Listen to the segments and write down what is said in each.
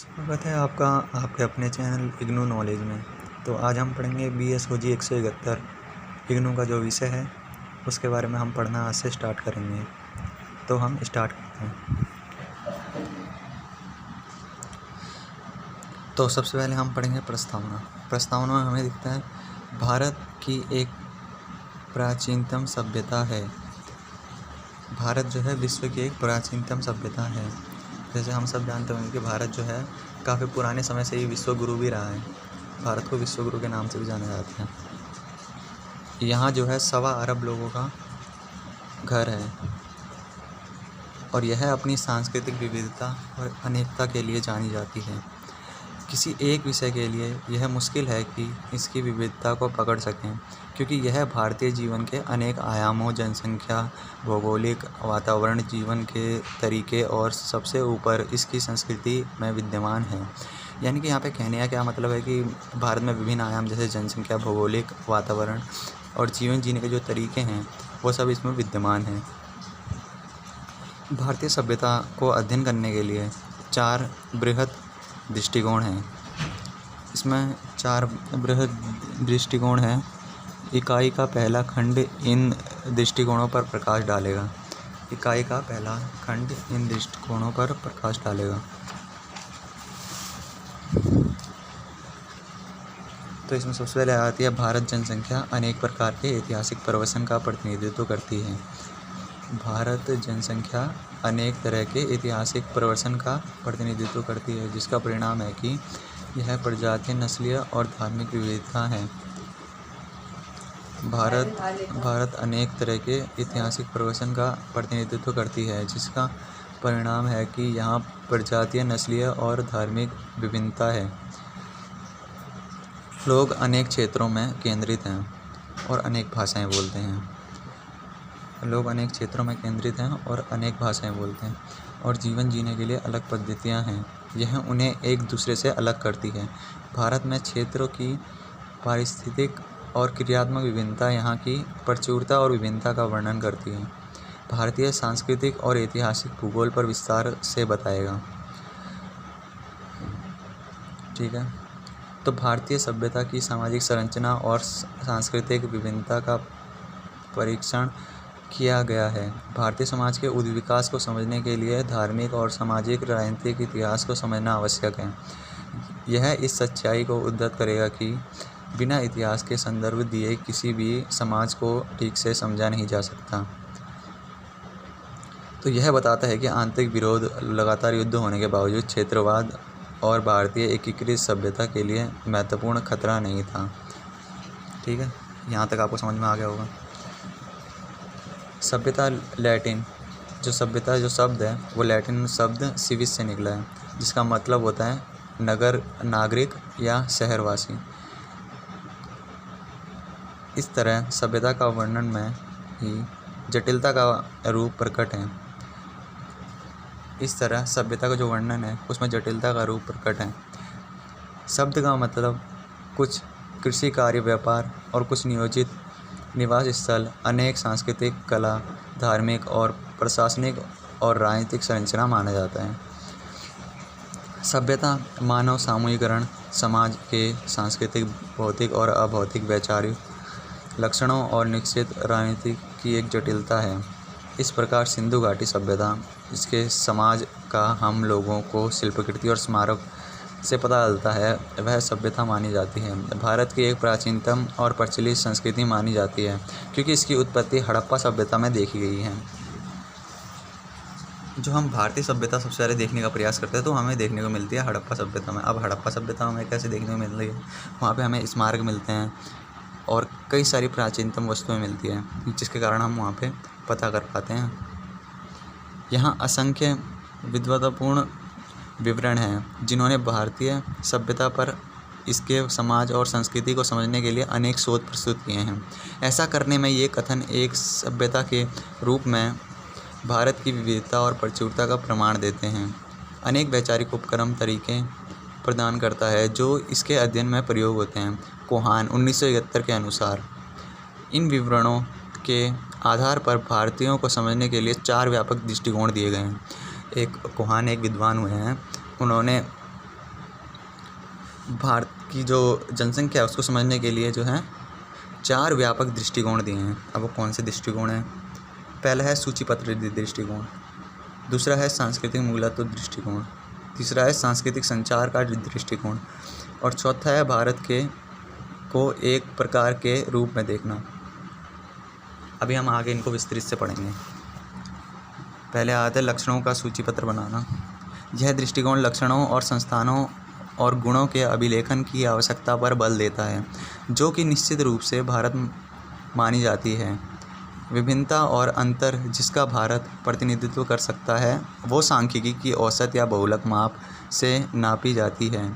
स्वागत है आपका आपके अपने चैनल इग्नू नॉलेज में। तो आज हम पढ़ेंगे BSOG 171 इग्नू का जो विषय है उसके बारे में हम पढ़ना आज से स्टार्ट करेंगे। तो हम स्टार्ट करते हैं। तो सबसे पहले हम पढ़ेंगे प्रस्तावना। प्रस्तावना में हमें दिखता है भारत की एक प्राचीनतम सभ्यता है। भारत जो है विश्व की एक प्राचीनतम सभ्यता है। जैसे हम सब जानते होंगे कि भारत जो है काफ़ी पुराने समय से ही विश्व गुरु भी रहा है। भारत को विश्व गुरु के नाम से भी जाना जाता है। यहाँ जो है 1.25 अरब लोगों का घर है और यह अपनी सांस्कृतिक विविधता और अनेकता के लिए जानी जाती है। किसी एक विषय के लिए यह मुश्किल है कि इसकी विविधता को पकड़ सकें, क्योंकि यह भारतीय जीवन के अनेक आयामों, जनसंख्या, भौगोलिक वातावरण, जीवन के तरीके और सबसे ऊपर इसकी संस्कृति में विद्यमान है। यानी कि यहाँ पे कहने का क्या मतलब है कि भारत में विभिन्न आयाम जैसे जनसंख्या, भौगोलिक वातावरण और जीवन जीने के जो तरीके हैं वो सब इसमें विद्यमान हैं। भारतीय सभ्यता को अध्ययन करने के लिए 4 बृहद दृष्टिकोण हैं। इसमें 4 बृहद दृष्टिकोण हैं। इकाई का पहला खंड इन दृष्टिकोणों पर प्रकाश डालेगा। इकाई का पहला खंड इन दृष्टिकोणों पर प्रकाश डालेगा। तो इसमें सबसे पहले आती है भारत जनसंख्या अनेक प्रकार के ऐतिहासिक प्रवचन का प्रतिनिधित्व करती है। भारत जनसंख्या अनेक तरह के ऐतिहासिक प्रवचन का प्रतिनिधित्व करती है, जिसका परिणाम है कि यह प्रजातीय, नस्लीय और धार्मिक विविधता है। भारत अनेक तरह के ऐतिहासिक प्रवचन का प्रतिनिधित्व करती है, जिसका परिणाम है कि यहाँ प्रजातीय, नस्लीय और धार्मिक विभिन्नता है। लोग अनेक क्षेत्रों में केंद्रित हैं और अनेक भाषाएं बोलते हैं। और अनेक भाषाएं बोलते हैं और जीवन जीने के लिए अलग पद्धतियां हैं। यह उन्हें एक दूसरे से अलग करती है। भारत में क्षेत्रों की पारिस्थितिक और क्रियात्मक विभिन्नता यहाँ की प्रचुरता और विभिन्नता का वर्णन करती है। भारतीय सांस्कृतिक और ऐतिहासिक भूगोल पर विस्तार से बताएगा। ठीक है। तो भारतीय सभ्यता की सामाजिक संरचना और सांस्कृतिक विभिन्नता का परीक्षण किया गया है। भारतीय समाज के उद्विकास को समझने के लिए धार्मिक और सामाजिक राजनीतिक इतिहास को समझना आवश्यक है। यह इस सच्चाई को उद्धृत करेगा कि बिना इतिहास के संदर्भ दिए किसी भी समाज को ठीक से समझा नहीं जा सकता। तो यह बताता है कि आंतरिक विरोध, लगातार युद्ध होने के बावजूद क्षेत्रवाद और भारतीय एकीकृत सभ्यता के लिए महत्वपूर्ण खतरा नहीं था। ठीक है, यहाँ तक आपको समझ में आ गया होगा। सभ्यता लैटिन जो शब्द है वो लैटिन शब्द सिविस से निकला है, जिसका मतलब होता है नागरिक या शहरवासी। इस तरह सभ्यता का वर्णन में ही जटिलता का रूप प्रकट है। शब्द का मतलब कुछ कृषि कार्य, व्यापार और कुछ नियोजित निवास स्थल, अनेक सांस्कृतिक, कला, धार्मिक और प्रशासनिक और राजनीतिक संरचना माना जाता है। सभ्यता मानव सामूहिकरण, समाज के सांस्कृतिक, भौतिक और अभौतिक वैचारिक लक्षणों और निश्चित राजनीति की एक जटिलता है। इस प्रकार सिंधु घाटी सभ्यता, इसके समाज का हम लोगों को शिल्पकृति और स्मारक से पता चलता है, वह सभ्यता मानी जाती है। भारत की एक प्राचीनतम और प्रचलित संस्कृति मानी जाती है, क्योंकि इसकी उत्पत्ति हड़प्पा सभ्यता में देखी गई है। जो हम भारतीय सभ्यता सबसे पहले देखने का प्रयास करते हैं तो हमें देखने को मिलती है हड़प्पा सभ्यता में। अब हड़प्पा सभ्यता हमें कैसे देखने को मिल रही है? वहाँ पे हमें स्मारक मिलते हैं और कई सारी प्राचीनतम वस्तुएं मिलती हैं, जिसके कारण हम वहाँ पे पता कर पाते हैं। यहाँ असंख्य विद्वतापूर्ण विवरण हैं, जिन्होंने भारतीय सभ्यता पर, इसके समाज और संस्कृति को समझने के लिए अनेक शोध प्रस्तुत किए हैं। ऐसा करने में ये कथन एक सभ्यता के रूप में भारत की विविधता और प्रचुरता का प्रमाण देते हैं। अनेक वैचारिक उपक्रम तरीके प्रदान करता है जो इसके अध्ययन में प्रयोग होते हैं। कोहान 1971 के अनुसार इन विवरणों के आधार पर भारतीयों को समझने के लिए 4 व्यापक दृष्टिकोण दिए गए हैं। कोहान एक विद्वान हुए हैं, उन्होंने भारत की जो जनसंख्या है उसको समझने के लिए जो है 4 व्यापक दृष्टिकोण दिए हैं। अब वो कौन से दृष्टिकोण हैं? पहला है सूचीपत्र दृष्टिकोण, दूसरा है सांस्कृतिक मूलत्व दृष्टिकोण, तीसरा है सांस्कृतिक संचार का दृष्टिकोण और चौथा है भारत के को एक प्रकार के रूप में देखना। अभी हम आगे इनको विस्तृत से पढ़ेंगे। पहले आता है लक्षणों का सूचीपत्र बनाना। यह दृष्टिकोण लक्षणों और संस्थानों और गुणों के अभिलेखन की आवश्यकता पर बल देता है, जो कि निश्चित रूप से भारत मानी जाती है। विभिन्नता और अंतर जिसका भारत प्रतिनिधित्व कर सकता है वो सांख्यिकी की औसत या बहुलक माप से नापी जाती है।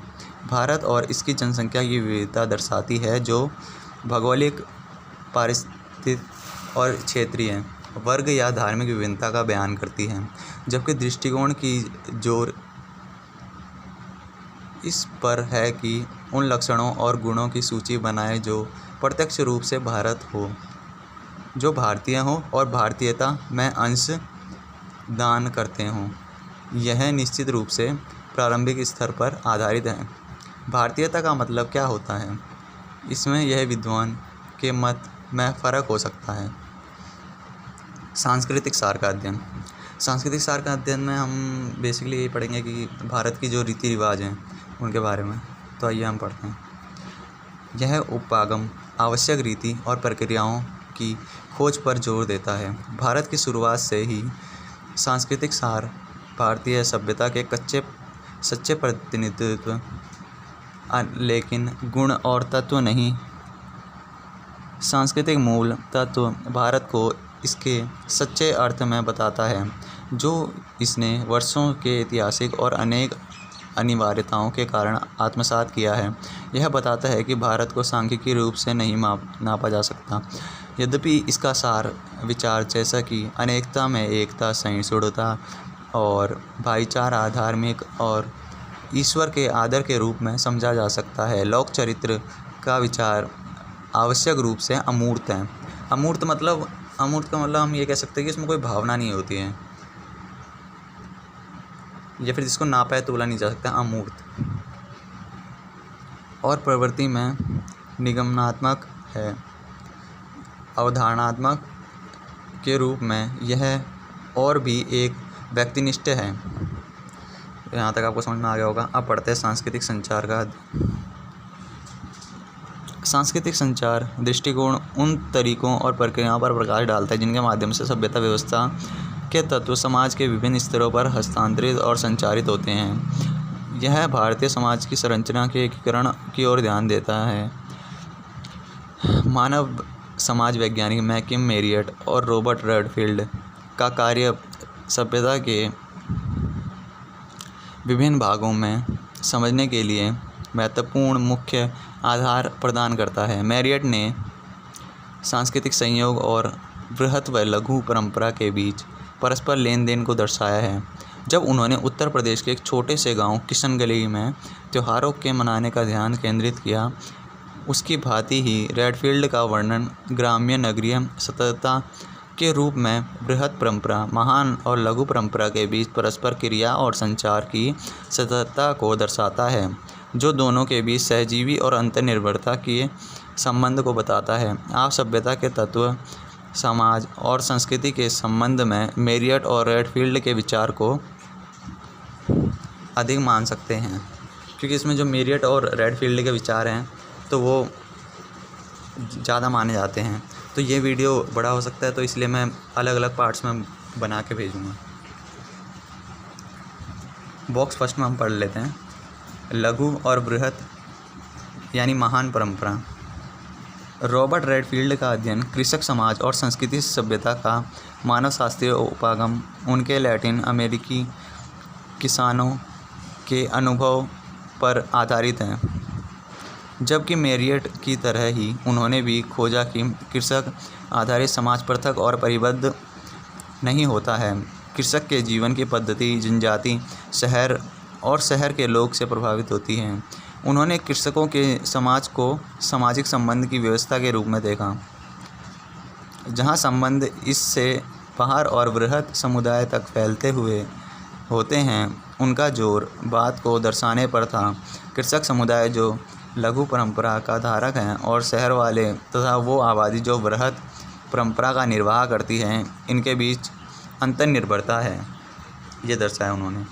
भारत और इसकी जनसंख्या की विविधता दर्शाती है, जो भौगोलिक, पारिस्थितिक और क्षेत्रीय, वर्ग या धार्मिक विभिन्नता का बयान करती है। जबकि दृष्टिकोण की जोर इस पर है कि उन लक्षणों और गुणों की सूची बनाए जो प्रत्यक्ष रूप से भारत हो, जो भारतीय हों और भारतीयता में अंश दान करते हों। यह निश्चित रूप से प्रारंभिक स्तर पर आधारित है। भारतीयता का मतलब क्या होता है? इसमें यह विद्वान के मत में फ़र्क हो सकता है। सांस्कृतिक सार का अध्ययन। सांस्कृतिक सार का अध्ययन में हम बेसिकली यही पढ़ेंगे कि भारत की जो रीति रिवाज हैं उनके बारे में। तो आइए हम पढ़ते हैं। यह उपागम आवश्यक रीति और प्रक्रियाओं की खोज पर जोर देता है। भारत की शुरुआत से ही सांस्कृतिक सार भारतीय सभ्यता के सच्चे प्रतिनिधित्व, लेकिन गुण और तत्व नहीं। सांस्कृतिक मूल तत्व भारत को इसके सच्चे अर्थ में बताता है, जो इसने वर्षों के ऐतिहासिक और अनेक अनिवार्यताओं के कारण आत्मसात किया है। यह बताता है कि भारत को सांख्यिकीय रूप से नहीं नापा जा सकता, यद्यपि इसका सार विचार जैसा कि अनेकता में एकता, सहिष्णुता और भाईचारा धार्मिक और ईश्वर के आदर के रूप में समझा जा सकता है। लोक चरित्र का विचार आवश्यक रूप से अमूर्त है। अमूर्त का मतलब हम ये कह सकते हैं कि इसमें कोई भावना नहीं होती है, या फिर जिसको नापा है तोला नहीं जा सकता, अमूर्त। और प्रवृत्ति में निगमनात्मक है। अवधारणात्मक के रूप में यह और भी एक व्यक्तिनिष्ठ है। यहाँ तक आपको समझ में आ गया होगा। अब पढ़ते हैं सांस्कृतिक संचार का। सांस्कृतिक संचार दृष्टिकोण उन तरीकों और प्रक्रियाओं पर प्रकाश डालता है जिनके माध्यम से सभ्यता व्यवस्था के तत्व समाज के विभिन्न स्तरों पर हस्तांतरित और संचारित होते हैं। यह भारतीय समाज की संरचना के एकीकरण की ओर ध्यान देता है। मानव समाज वैज्ञानिक मैकिम मेरियट और रॉबर्ट रेडफील्ड का कार्य सभ्यता के विभिन्न भागों में समझने के लिए महत्वपूर्ण मुख्य आधार प्रदान करता है। मेरियट ने सांस्कृतिक संयोग और बृहत व लघु परंपरा के बीच परस्पर लेन देन को दर्शाया है। जब उन्होंने उत्तर प्रदेश के एक छोटे से गांव किशनगढ़ी में त्योहारों के मनाने का ध्यान केंद्रित किया, उसकी भांति ही रेडफील्ड का वर्णन ग्राम्य नगरीय सततता के रूप में बृहत परंपरा, महान और लघु परंपरा के बीच परस्पर क्रिया और संचार की सततता को दर्शाता है, जो दोनों के बीच सहजीवी और अंतर्निर्भरता के संबंध को बताता है। आप सभ्यता के तत्व, समाज और संस्कृति के संबंध में मेरियट और रेडफील्ड के विचार को अधिक मान सकते हैं, क्योंकि इसमें जो मेरियट और रेडफील्ड के विचार हैं तो वो ज़्यादा माने जाते हैं। तो ये वीडियो बड़ा हो सकता है, तो इसलिए मैं अलग अलग पार्ट्स में बना के भेजूँगा। बॉक्स फर्स्ट में हम पढ़ लेते हैं। लघु और बृहत यानी महान परंपरा। रॉबर्ट रेडफील्ड का अध्ययन कृषक समाज और संस्कृति सभ्यता का मानवशास्त्रीय उपागम उनके लैटिन अमेरिकी किसानों के अनुभव पर आधारित है। जबकि मेरियट की तरह ही उन्होंने भी खोजा कि कृषक आधारित समाज पृथक और परिबद्ध नहीं होता है। कृषक के जीवन की पद्धति जनजाति, शहर और शहर के लोग से प्रभावित होती है। उन्होंने कृषकों के समाज को सामाजिक संबंध की व्यवस्था के रूप में देखा, जहां संबंध इससे बाहर और बृहत समुदाय तक फैलते हुए होते हैं। उनका जोर बात को दर्शाने पर था। कृषक समुदाय जो लघु परंपरा का धारक हैं और शहर वाले तथा वो आबादी जो बृहत परंपरा का निर्वाह करती है, इनके बीच अंतर निर्भरता है, ये दर्शाया उन्होंने।